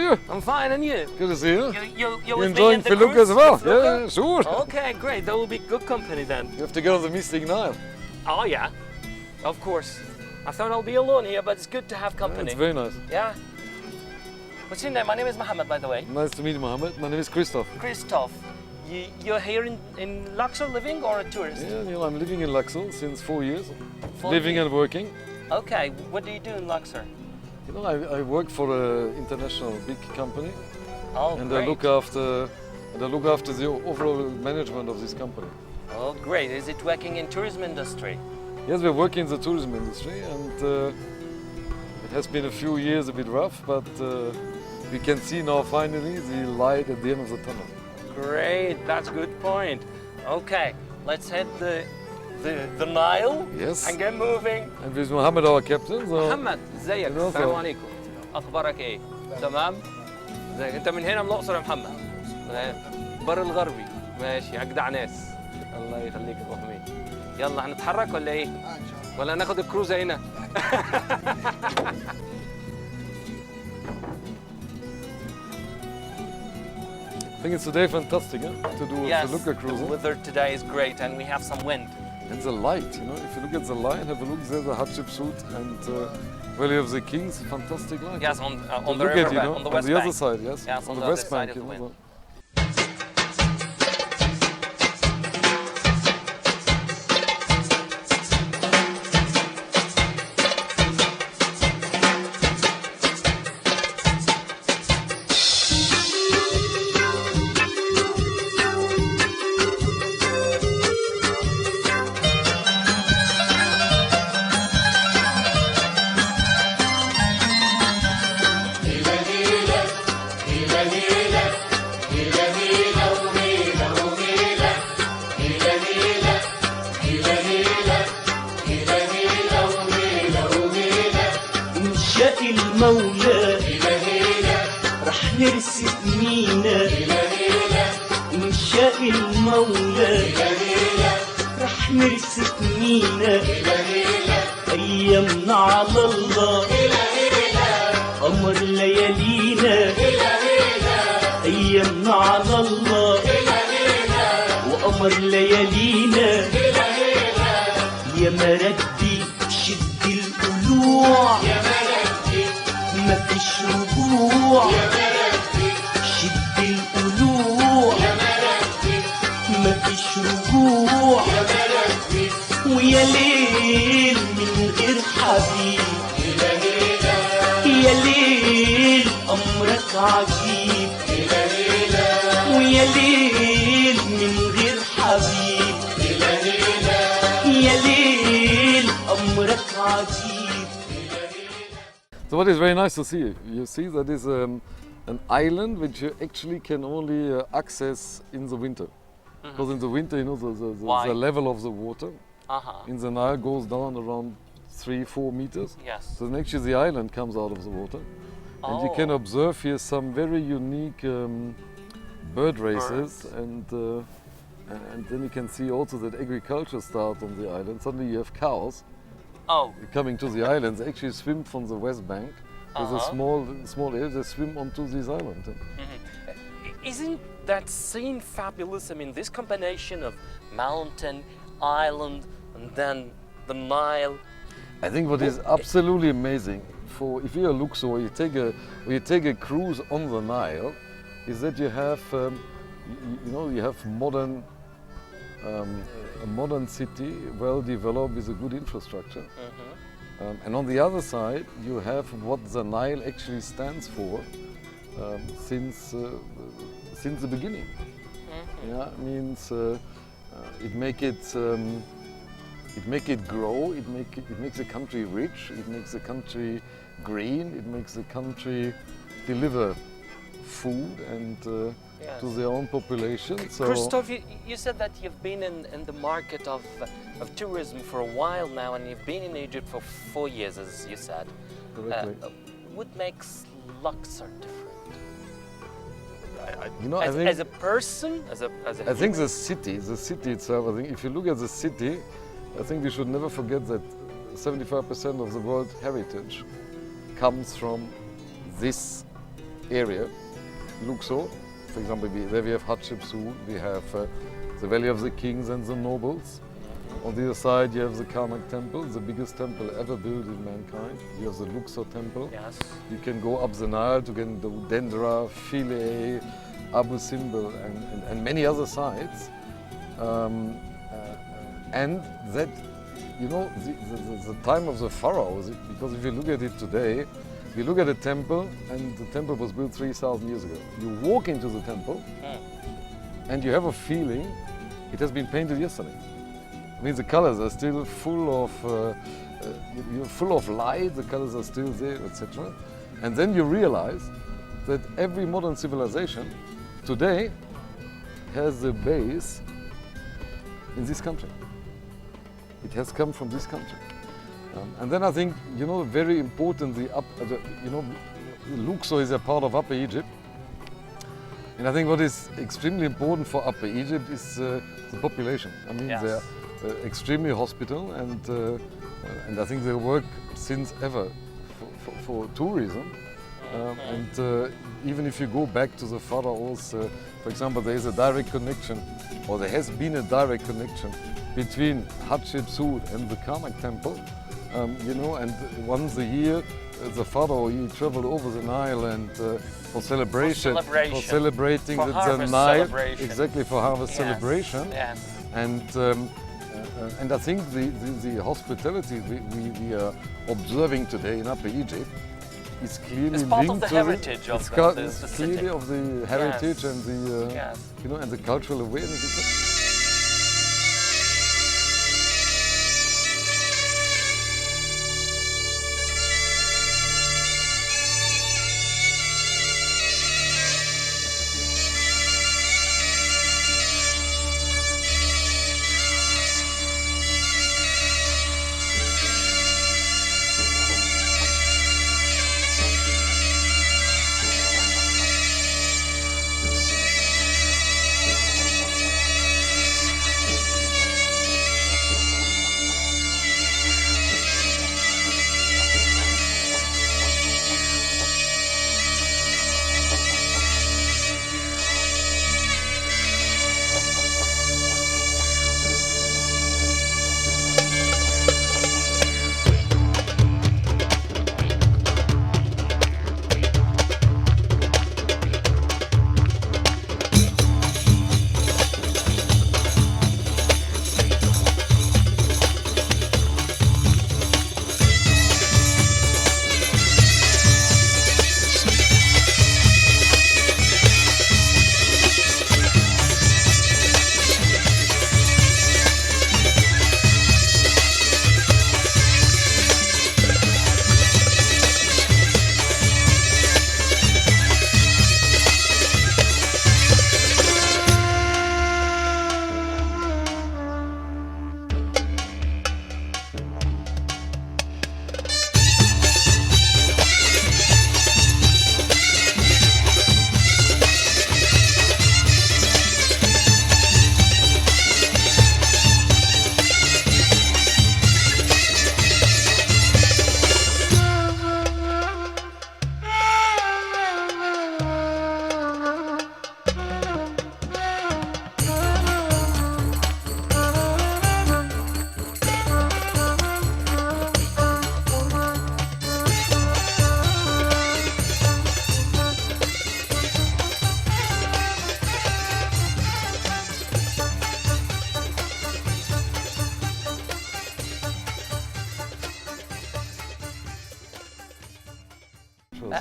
you? I'm fine, and you? Good to see you. You're You're with me enjoying in the Felucca cruise as well? with Felucca? Yeah, sure. Okay, great. That will be good company then. You have to get on the mystic Nile. Oh yeah, of course. I thought I'll be alone here, but it's good to have company. It's very nice. Yeah. What's your name? My name is Mohammed, by the way. Nice to meet you, Mohammed. My name is Christoph. Christoph. You're here in Luxor living or a tourist? Yeah, you know, I'm living in Luxor since 4 years. 4 Living years. and working. Okay, what do you do in Luxor? You know, I work for an international big company. Oh, and great. I look after the overall management of this company. Oh, great. Is it working in tourism industry? Yes, we're working in the tourism industry, and it has been a few years a bit rough, but we can see now finally the light at the end of the tunnel. Great, that's a good point. Okay, let's head the Nile. Yes. And get moving. And with Mohammed, our captain. So محمد ازيك؟ Hello, السلام sir. عليكم. اخبارك ايه؟ تمام؟ ازيك؟ انت من هنا من الاقصر يا محمد؟ بر الغربي. ماشي اجدع ناس. الله يخليك يا ابو حميد. يلا هنتحرك ولا ايه؟ ولا ناخد الكروزه هنا؟ I think it's today fantastic to do a Yes, Felucca the cruise. weather today is great and we have some wind. And the light, you know, if you look at the light, have a look, there's a Hatshepsut, and where you have the kings, fantastic light. Yes, on the Look river at, you bank, know, on the west other bank. side, yes. Yes, on the other west side bank, of the you know. wind. شاء المولى رح نرسم مينا إن شاء المولى رح نرسم مينا أيامنا على الله قمر ليالينا أيامنا على الله وقمر ليالينا يا مردي شد القلوع ما فيش رجوع شد القلوع ما فيش رجوع ويا ليل من غير حبيب يا ليل أمرك عجيب ويا ليل من غير حبيب يا ليل أمرك عجيب. So what is very nice to see, you see that is an island which you actually can only access in the winter. Because in the winter, you know, Why? the level of the water Uh-huh. in the Nile goes down around 3-4 meters. Yes. So then actually the island comes out of the water. And you can observe here some very unique bird races, and then you can see also that agriculture starts on the island. Suddenly you have cows Oh, coming to the islands. They actually swim from the west bank. There's a small area, they swim onto this island. isn't that scene fabulous? I mean, this combination of mountain, island, and then the Nile. I think what is absolutely amazing, for if you're Luxor, or you take a cruise on the Nile, is that you have, you have a modern city, well developed with a good infrastructure. And on the other side, you have what the Nile actually stands for since the beginning. Yeah, means it make it grow. It makes a country rich. It makes a country green. It makes a country deliver food and to their own population. So Christoph, you said that you've been in the market of tourism for a while now, and you've been in Egypt for 4 years, as you said. correctly. What makes Luxor different? You know, I think As a person, as a I think human? the city itself. I think if you look at the city, I think we should never forget that 75% of the world heritage comes from this area, Luxor, for example, there we have Hatshepsut, we have the Valley of the Kings and the Nobles. On the other side, you have the Karnak Temple, the biggest temple ever built in mankind. You have the Luxor Temple. Yes. You can go up the Nile to get into Dendra, Philae, Abu Simbel, and many other sites. And that, you know, the time of the pharaohs, because if you look at it today, you look at a temple, and the temple was built 3,000 years ago. You walk into the temple, and you have a feeling it has been painted yesterday. I mean, the colors are still full of light, the colors are still there, etc. And then you realize that every modern civilization today has a base in this country. It has come from this country. And then I think, you know, very important, Luxor is a part of Upper Egypt. And I think what is extremely important for Upper Egypt is the population. I mean, Yes. they're extremely hospitable, and I think they work since ever for tourism. And even if you go back to the pharaohs, for example, there is a direct connection, or there has been a direct connection between Hatshepsut and the Karnak Temple. You know, and once a year, the pharaoh, he traveled over the Nile and for celebrating For the harvest Nile, celebration. exactly, for harvest Yes, celebration. Yes. And I think the hospitality we are observing today in Upper Egypt is clearly It's part of linked the to heritage of the it's city. clearly of the heritage Yes. and the Yes. you know, and the cultural awareness.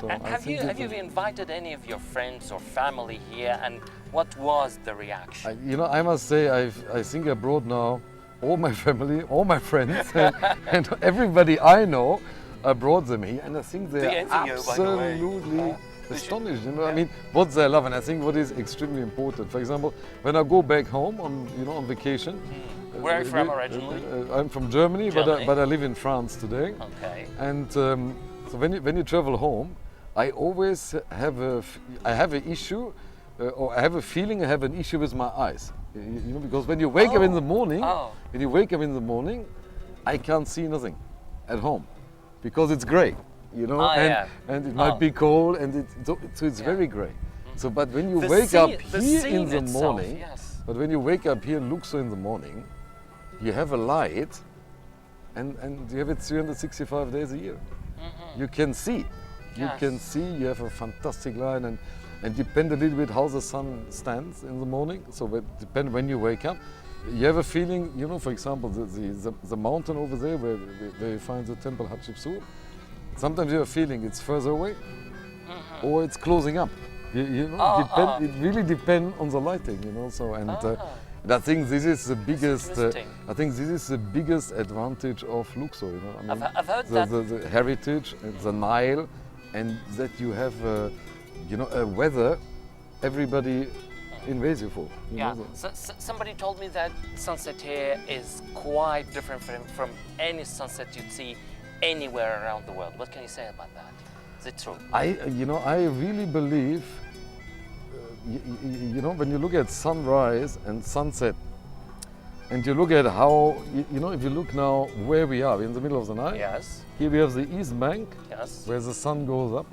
So And I have think you that invited any of your friends or family here, and what was the reaction? you know, I must say, I think I brought now all my family, all my friends, and everybody I know. I brought them here, and I think The they're interview, by the way. absolutely astonished. You know, I mean, what they love, and I think what is extremely important. For example, when I go back home on vacation. Where are you from originally? I'm from Germany, Germany. but I live in France today. Okay. And so when you travel home, I always have an issue, or I have a feeling I have an issue with my eyes. You know, because when you wake up in the morning, I can't see nothing at home, because it's grey. you know, Oh, and, yeah. and it might Oh. be cold, and so it's Yeah. very grey. So, but when you The wake scene- up the here scene in the itself, morning, yes. but when you wake up here in Luxor in the morning, you have a light, and you have it 365 days a year. You can see. You Yes. can see, you have a fantastic light, and depend a little bit how the sun stands in the morning. So depend when you wake up. You have a feeling, you know, for example, the mountain over there where you find the temple Hatshepsut, sometimes you have a feeling it's further away or it's closing up. You know, it really depends on the lighting, you know. So and I think this is the biggest. interesting. I think this is the biggest advantage of Luxor. You know, I mean, I've heard that. the heritage, and the Nile, and that you have, you know, a weather everybody invades you for. You Yeah. know, So, somebody told me that sunset here is quite different from any sunset you'd see anywhere around the world. What can you say about that? Is it true? I really believe, you know, when you look at sunrise and sunset, and you look at how, you know, if you look now where we are, we're in the middle of the Nile. Yes. Here we have the east bank, Yes. where the sun goes up,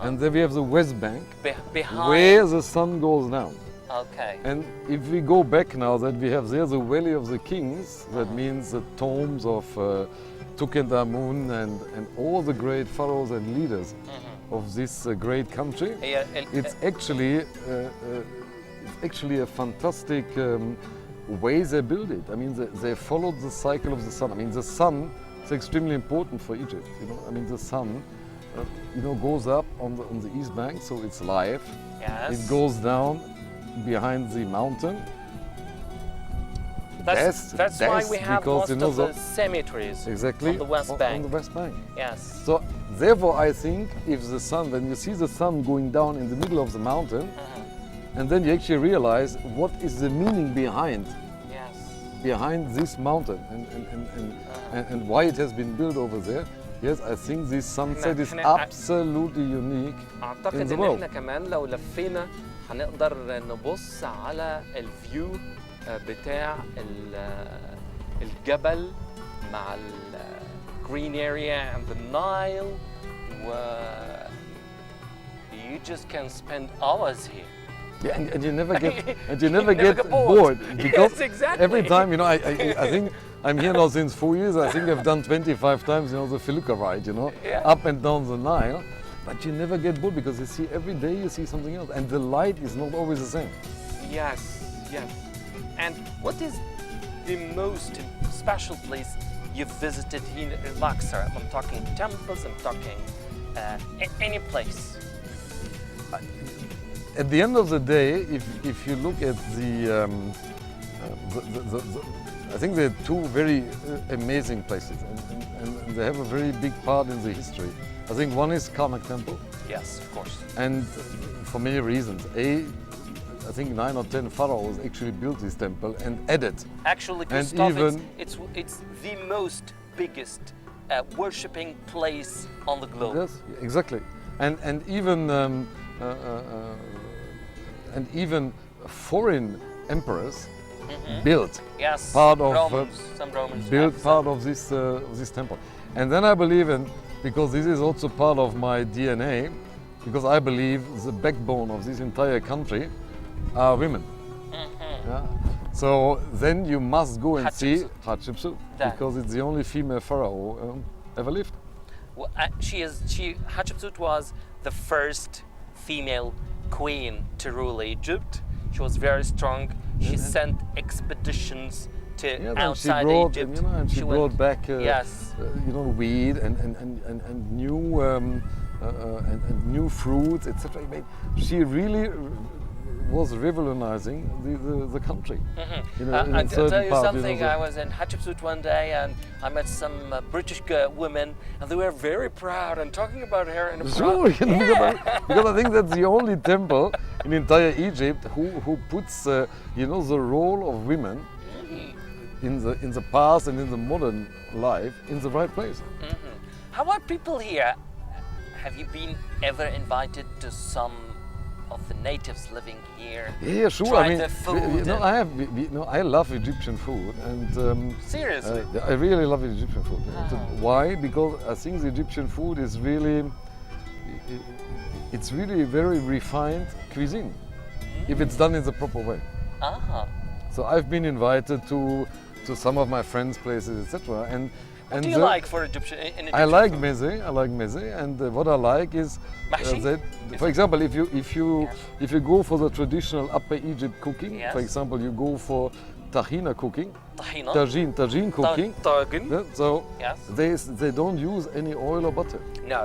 and then we have the west bank, Behind. where the sun goes down. Okay. And if we go back now, that we have there the Valley of the Kings, that means the tombs of Tutankhamun and all the great pharaohs and leaders of this great country. Yeah, It's actually a fantastic way they build it. I mean, they followed the cycle of the sun. I mean, the sun is extremely important for Egypt. You know, I mean, the sun, you know, goes up on the east bank, so it's live. yes. It goes down behind the mountain. That's why we have because, most you know, of the cemeteries exactly on the west on bank. the west bank. Yes. So therefore, I think if the sun, when you see the sun going down in the middle of the mountain, and then you actually realize what is the meaning behind Yes. this mountain and why it has been built over there. Yes, I think this sunset is absolutely unique in اعتقد the ان world. احنا كمان لو لفينا هنقدر نبص على الفيو بتاع الجبل مع green area and the Nile و you just can spend hours here. Yeah, and you never get never get bored. because Yes, exactly. every time, you know, I think I'm here now since 4 years. I think I've done 25 times, you know, the Felucca ride, you know, Yeah. up and down the Nile, but you never get bored because you see every day you see something else, and the light is not always the same. Yes, yes. And what is the most special place you've visited here in Luxor? I'm talking temples, I'm talking any place. At the end of the day, if you look at I think there are two very amazing places, and they have a very big part in the history. I think one is Karnak Temple, Yes, of course. and for many reasons. I think 9 or 10 pharaohs actually built this temple and added. Actually, And Christoph, even- it's the most biggest worshipping place on the globe. Yes, exactly. And even foreign emperors built Yes, part of, some Romans built have part some. of this temple. And then I believe in, because this is also part of my DNA, because I believe the backbone of this entire country are women. Yeah? So then you must go and see Hatshepsut, That. because it's the only female pharaoh ever lived. Well, Hatshepsut was the first female queen to rule Egypt. She was very strong. She sent expeditions to Yeah, then outside she brought, Egypt. you know, and she brought went- back, yes. you know, weed and new and new fruits, etc. I mean, she really was revolutionizing the country. You know, in a I'll tell certain you part, something. know, I was in Hatshepsut one day and I met some British women, and they were very proud and talking about her in a Sure, proud. you know, because I think that's the only temple in entire Egypt who puts, you know, the role of women in the past and in the modern life in the right place. How about people here? Have you been ever invited to some of the natives living here? Yeah, sure. Try I mean, the food no, and- I have. No, I love Egyptian food, and Seriously? I really love Egyptian food. Ah. Why? Because I think the Egyptian food is really, it's really very refined cuisine, if it's done in the proper way. Ah. So I've been invited to some of my friends' places, etc. And What do you like for Egyptian? I like meze. I like meze, and what I like is Mahshi? that, for example, if you go for the traditional Upper Egypt cooking, Yes. for example, you go for tahina cooking, Tahina? tagine cooking. Tagine? yeah, so Yes. they don't use any oil or butter. No.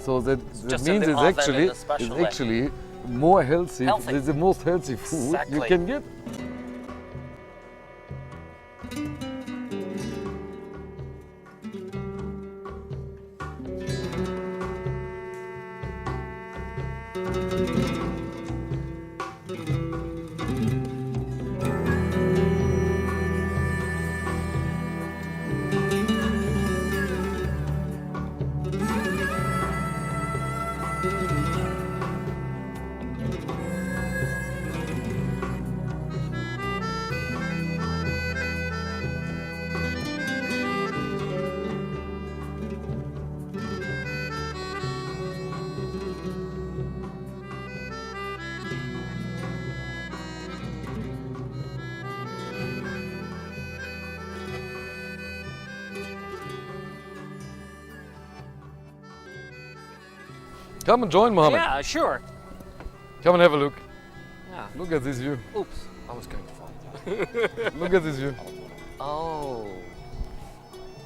So that just in means the it's oven actually in a special way. more healthy. Healthy. It's the most healthy food you Exactly. can get. Come and join, Mohammed. Yeah, sure. Come and have a look. Yeah. Look at this view. Oops, I was going to fall. Look at this view. Oh.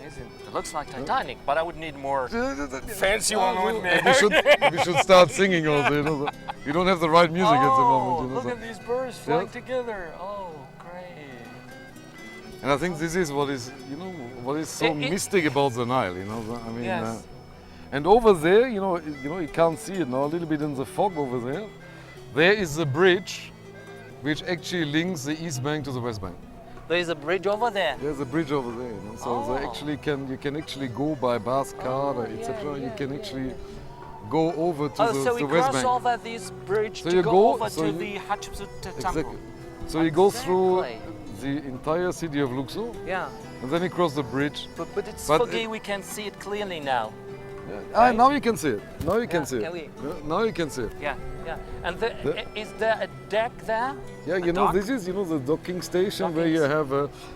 It looks like Titanic, but I would need more fancy one, wouldn't We should start singing also. You know, we don't have the right music at the moment. You know, look so. at these birds flying together. Oh, great. And I think this is what is, what is so It- mystic about the Nile. You know, I mean, Yes. and over there, you can't see it now. A little bit in the fog over there. There is the bridge, which actually links the east bank to the west bank. There is a bridge over there. There's a bridge over there. So they Oh. actually you can actually go by bus, car, etc. You can actually go over to So we the west cross bank. over this bridge So to you go go- over so to you- the Hatshepsut temple. Exactly. So you go through Exactly. the entire city of Luxor, Yeah, and then you cross the bridge. but it's But foggy. We can see it clearly now. Ah, now you can see it. Now you can Yeah, see can it. we? Now you can see it. Yeah, yeah. And The- is there a deck there? Yeah, A dock? this is the docking station where you have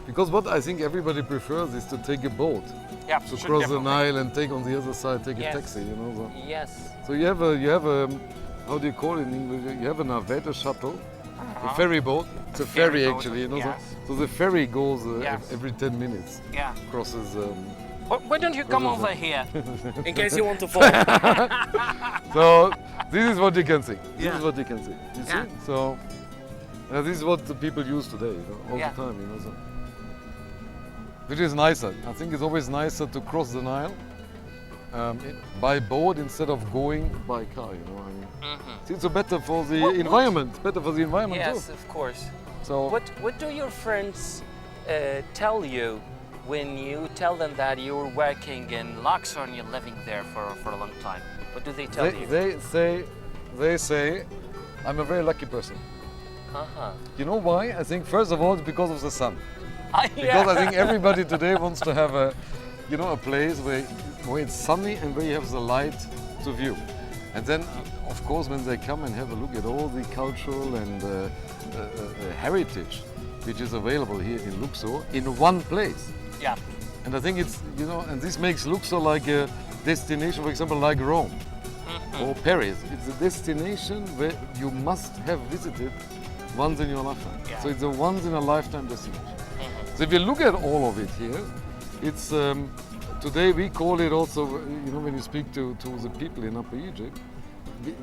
because what I think everybody prefers is to take a boat Yeah, to cross the Nile and take on the other side, take Yes. a taxi. Yes. So you have a how do you call it in English? You have a navette, a shuttle, a ferry boat. It's a ferry boat, actually. yes. So the ferry goes Yes. every 10 minutes, Yeah. crosses. Why don't you come is over it? here in case you want to fall? So this is what you can see. This Yeah. is what you can see. You Yeah. see? So this is what the people use today, all Yeah. the time. So. Which is nicer. I think it's always nicer to cross the Nile by boat instead of going by car. I mean, Mhm. it's better for the What- environment. Better for the environment Yes, too. of course. So What do your friends tell you when you tell them that you're working in Luxor and you're living there for a long time? What do they tell you? they say I'm a very lucky person. Uh-huh. You know why? I think first of all it's because of the sun. Yeah. Because I think everybody today wants to have a place where it's sunny and where you have the light to view. And then, of course, when they come and have a look at all the cultural and heritage which is available here in Luxor in one place. Yeah. And I think it's, and this makes Luxor like a destination, for example, like Rome or Paris. It's a destination where you must have visited once in your lifetime. Yeah. So it's a once in a lifetime destination. So if you look at all of it here, it's today we call it also, when you speak to the people in Upper Egypt,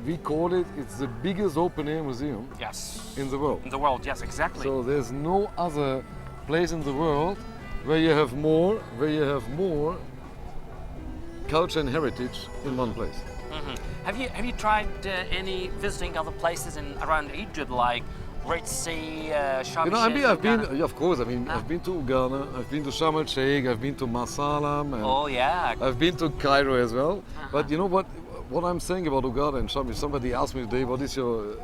we call it's the biggest open air museum Yes. in the world. In the world, yes, exactly. So there's no other place in the world where you have more culture and heritage in one place. Have you tried any visiting other places around Egypt, like Red Sea, Sharm I've been, Ghana? of course. I've been to Ghana, I've been to Sharm el Sheikh, I've been to Marsalam, and Oh yeah. I've been to Cairo as well. But you know what? what I'm saying about Hurghada and Sham, if somebody asks me today what is your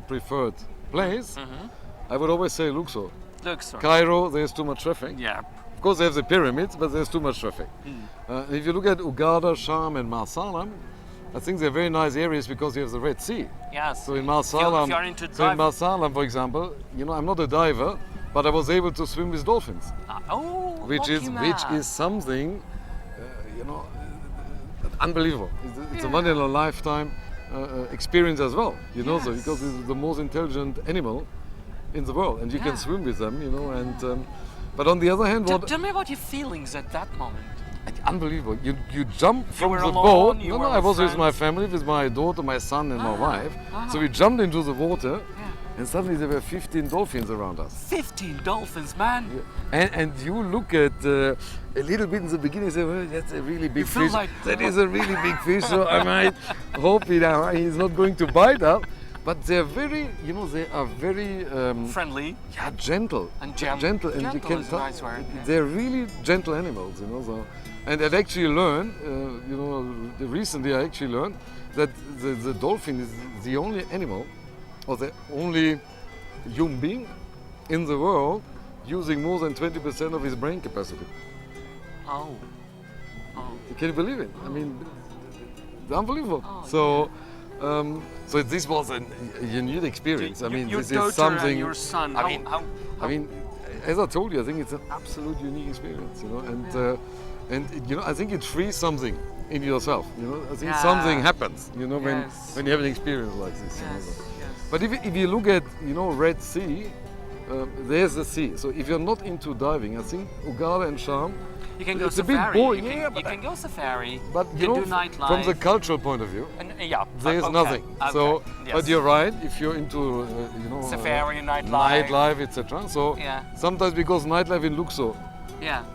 preferred place, I would always say Luxor. Luxor. Cairo, there's too much traffic. Yeah. Of course, they have the pyramids, but there's too much traffic. If you look at Hurghada, Sham, and Marsalam, I think they're very nice areas because you have the Red Sea. Yes. So in If Marsalam, you're into so in Marsalam, for example, you know, I'm not a diver, but I was able to swim with dolphins, which is something, you know, unbelievable. It's a one in a lifetime experience as well. You know, so because it's the most intelligent animal in the world, and you can swim with them. You know, and but on the other hand, Tell me about your feelings at that moment. unbelievable. You jump from were the alone, boat. you No, were I was with friends. my family, with my daughter, my son, and my wife. So we jumped into the water, and suddenly there were 15 dolphins around us. 15 dolphins, man. And you look at a little bit in the beginning, you say, well, that's a really big feel fish. like- That is a really big fish, so I might hope he's not going to bite us. But they're very, you know, they are very Friendly. gentle. And gentle. Gentle, and you Gentle can is a tell nice word, yeah. they're really gentle animals, you know. So, and I've actually learned, you know, recently I actually learned that the dolphin is the only animal, or the only human being in the world using more than 20% of his brain capacity. Oh. Can you believe it? I mean, unbelievable. So this was a unique experience. I mean, your this daughter is something. and your son. I mean, as I told you, I think it's an absolute unique experience. You know, and you know, I think it frees something in yourself. You know, I think something happens. You know, when you have an experience like this. You know, so. But if you look at, you know, Red Sea, there's the sea. So if you're not into diving, I think Hurghada and Sham, You can go it's a bit safari. boring. You Yeah, can, you can go safari. but you you know, can do nightlife. from the cultural point of view, And, there's okay, nothing. So, yes. but you're right. If you're into, you know, Safari, nightlife. nightlife, etc. So sometimes because nightlife in Luxor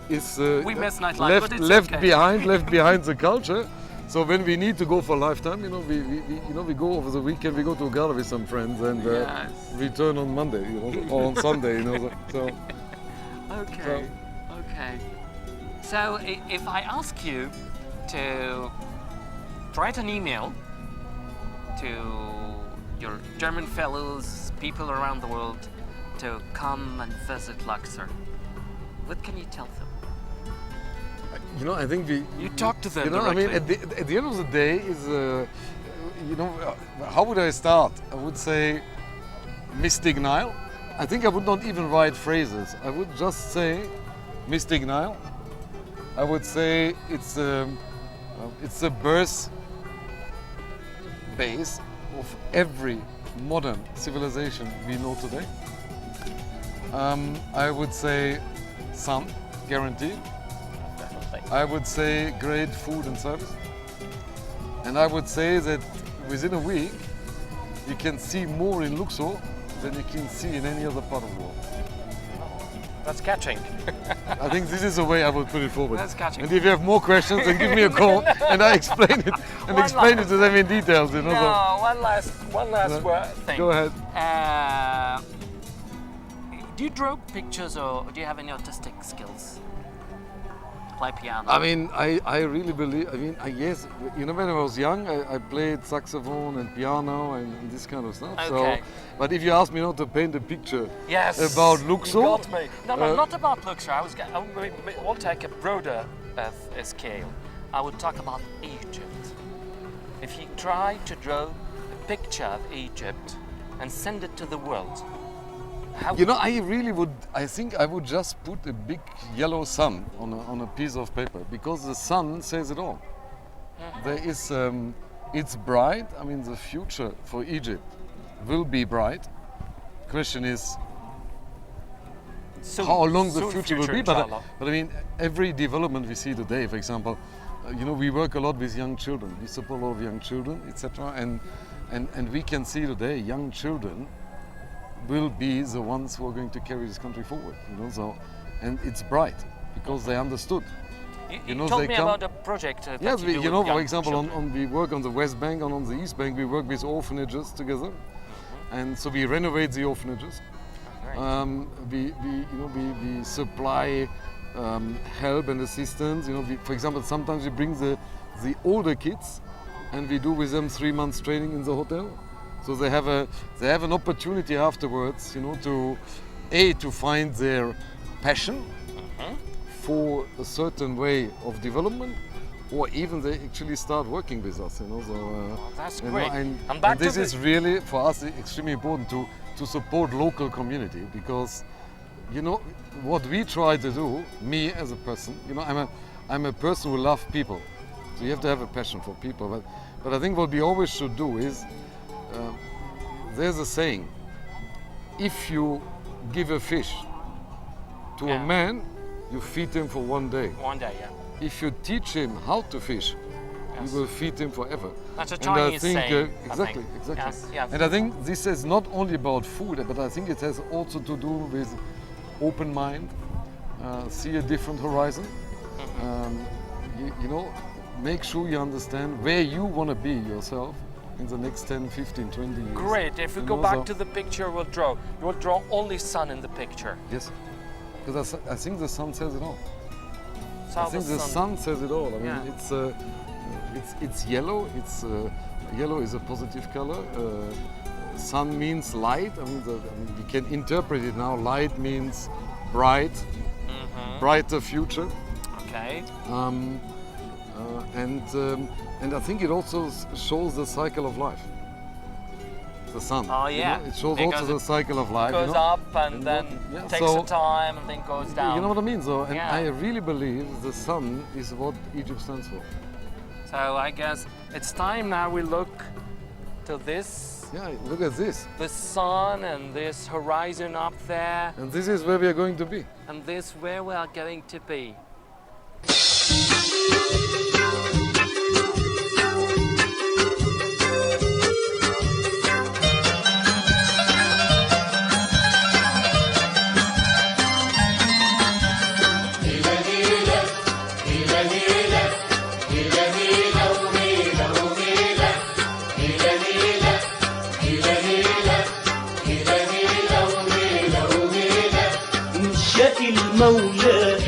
is We miss nightlife, but it's left okay. left behind the culture. So when we need to go for lifetime, you know, we go over the weekend. We go to Hurghada with some friends and return on Monday, you know, or on Sunday, you know. So Okay. Okay. So if I ask you to write an email to your German fellows, people around the world, to come and visit Luxor, what can you tell them? you know, I think You talk to them You know, I mean, directly. at the end of the day, is you know, how would I start? I would say Mystic Nile. I think I would not even write phrases. I would just say Mystic Nile. I would say it's the birth base of every modern civilization we know today. I would say sun, guaranteed. I would say great food and service. And I would say that within a week, you can see more in Luxor than you can see in any other part of the world. That's catching. I think this is the way I would put it forward. That's catching. And if you have more questions, then give me a call and I explain it and explain it to them in details. You know. No, one last thing. Go ahead. Do you draw pictures or do you have any artistic skills? Play piano? I mean, I really believe, yes, you know, when I was young, I played saxophone and piano and this kind of stuff. Okay. So, but if you ask me not to paint a picture Yes. about Luxor, You got me. No, not about Luxor. We'll take a broader scale. I would talk about Egypt. If you try to draw a picture of Egypt and send it to the world, how you know, I think I would just put a big yellow sun on a piece of paper because the sun says it all. There is, it's bright. I mean, the future for Egypt will be bright. Question is how long the future will be. But I mean, every development we see today, for example, you know, we work a lot with young children. We support a lot of young children, etc. And we can see today young children will be the ones who are going to carry this country forward, you know. So, and it's bright because they understood. You know, told they me come- about a project. That Yes, you do you know, with young for example, children. we work on the West Bank and on the East Bank. We work with orphanages together, and so we renovate the orphanages. Great. We supply help and assistance. You know, for example, sometimes we bring the older kids and we do with them 3 months training in the hotel. So they have an opportunity afterwards, to find their passion for a certain way of development, or even they actually start working with us. So that's great. And back this to is really for us extremely important to support local community, because what we try to do, me as a person, I'm a person who loves people, so you have to have a passion for people. But I think what we always should do is, there's a saying: if you give a fish to a man, you feed him for 1 day. 1 day, yeah. If you teach him how to fish, Yes. you will feed him forever. That's a And Chinese I think, saying. exactly. Yes, yes. And I think this is not only about food, but I think it has also to do with open mind, see a different horizon. Make sure you understand where you want to be yourself in the next 10, 15, 20 years. Great. If we go back to the picture, you will draw only sun in the picture. Yes, because I think the sun says it all. So I think the sun says it all. I mean, Yeah. it's yellow. Yellow is a positive color. Sun means light. I mean, we can interpret it now. Light means bright, brighter future. Okay. And I think it also shows the cycle of life. The sun. Oh yeah. It shows Because also the cycle of life. Goes up and then Yeah, takes so- a time and then goes down. You know what I mean? So, and Yeah. I really believe the sun is what Egypt stands for. So I guess it's time now we look to this, Yeah, look at this. the sun and this horizon up there, And this is where we are going to be. and this where we are going to be. إن شاء المولى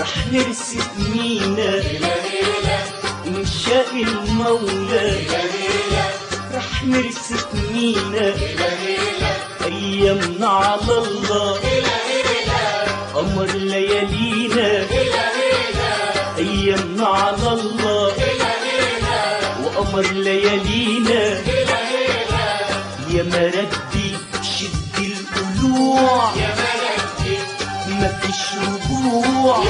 رح نرسم مينا إن شاء المولى رح نرسم مينا أيامنا على الله قمر ليالينا أيامنا على الله وقمر ليالينا يا مردي شد القلوع ما فيش رجوع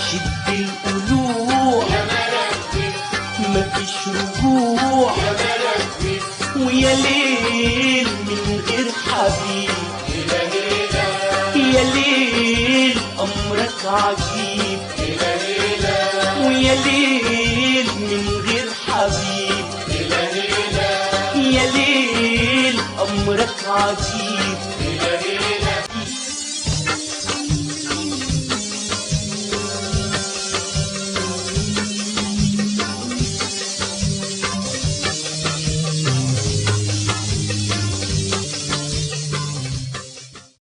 شد القلوع ما فيش رجوع ويا ليل من غير حبيب يا ليل أمرك عجيب ويا ليل من غير حبيب يا ليل أمرك عجيب